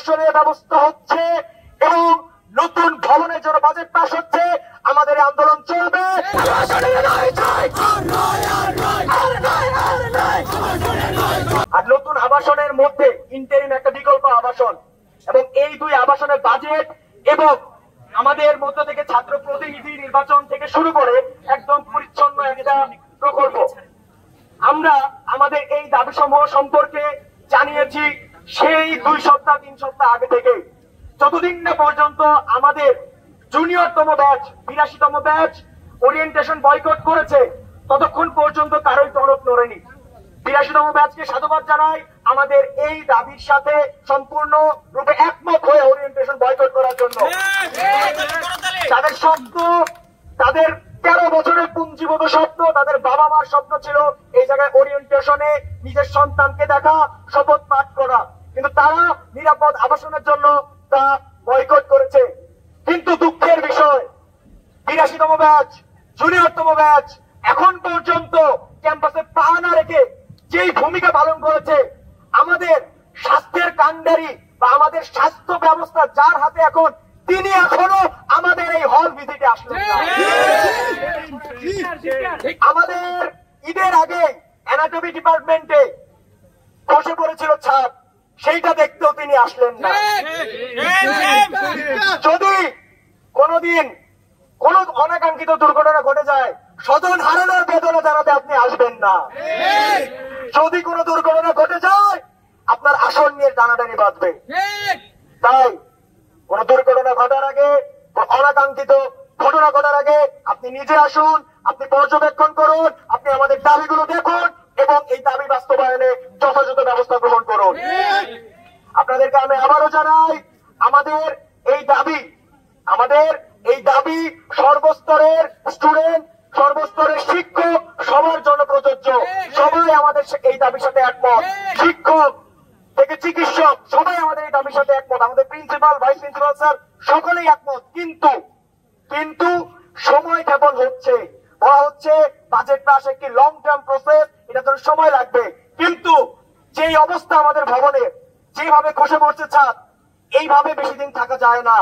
আবাসনের ব্যবস্থা হচ্ছে এবং নতুন ভবনের জন্য বাজেট পাস হচ্ছে, আমাদের আন্দোলন চলবে। আর নতুন আবাসনের মধ্যে ইন্টারিম একটা বিকল্প আবাসন এবং এই দুই আবাসনের বাজেট এবং আমাদের মধ্য থেকে ছাত্র প্রতিনিধি নির্বাচন থেকে শুরু করে একদম পরিচ্ছন্ন একটা প্রকল্প আমরা আমাদের এই দাবি সমূহ সম্পর্কে জানিয়েছি সেই 2 সপ্তাহ 3 সপ্তাহ আগে থেকে। যতদিন না পর্যন্ত আমাদের জুনিয়রতম ব্যাচ 82তম ব্যাচ ওরিয়েন্টেশন বয়কট করেছে ততক্ষণ পর্যন্ত কারোই টনক নড়েনি। 82তম ব্যাচকে সাধুবাদ জানাই আমাদের এই দাবির সাথে সম্পূর্ণ রূপে একমত হয়ে ওরিয়েন্টেশন বয়কট করার জন্য। তাদের স্বপ্ন, তাদের 13 বছরের পুঞ্জীভূত স্বপ্ন, তাদের বাবা মার স্বপ্ন ছিল এই জায়গায় ওরিয়েন্টেশনে নিজের সন্তানকে দেখা, শপথ পাঠ করা, কিন্তু তারা নিরাপদ আবাসনের জন্য তা বয়কট করেছে। কিন্তু দুঃখের বিষয় 82তম ব্যাচ জুনিয়রতম ব্যাচ এখন পর্যন্ত ক্যাম্পাসে পা না রেখে যেই ভূমিকা পালন করেছে, আমাদের স্বাস্থ্যের কাণ্ডারি বা আমাদের স্বাস্থ্য ব্যবস্থা যার হাতে এখন, তিনি এখনো আমাদের এই হল ভিজিটে আসলেন না। আমাদের ঈদের আগে অ্যানাটমি ডিপার্টমেন্টে বসে পড়েছিল ছাদ, সেইটা দেখতেও তিনি আসলেন না। যদি কোনদিন কোন অনাকাঙ্ক্ষিত দুর্ঘটনা ঘটে যায়, স্বজন হারানোর বেদনা জানাতে আপনি আসবেন না। যদি কোনো দুর্ঘটনা ঘটে যায় আপনার আসন নিয়ে টানাটানি বাঁধবে। তাই কোন দুর্ঘটনা ঘটার আগে, অনাকাঙ্ক্ষিত ঘটনা ঘটার আগে আপনি নিজে আসুন, আপনি পর্যবেক্ষণ করুন, আপনি আমাদের দাবিগুলো দেখুন এবং এই দাবি বাস্তবায়নে যথাযথ ব্যবস্থা গ্রহণ করুন। আপনাদেরকে আমি আবারও জানাই আমাদের এই দাবি সর্বস্তরের স্টুডেন্ট, সর্বস্তরের শিক্ষক সবার জন্য প্রযোজ্য। সবাই আমাদের এই দাবির সাথে একমত, শিক্ষক থেকে চিকিৎসক সবাই আমাদের এই দাবির সাথে একমত, আমাদের প্রিন্সিপাল, ভাইস প্রিন্সিপাল স্যার সকলেই একমত। কিন্তু সময় কেবল হচ্ছে, বলা হচ্ছে বাজেট পাস একটি লং টার্ম প্রসেস, এটা জন্য সময় লাগবে। কিন্তু যেই অবস্থা আমাদের ভবনের, যেভাবে খসে পড়ছে ছাদ, এইভাবে বেশি দিন থাকা যায় না।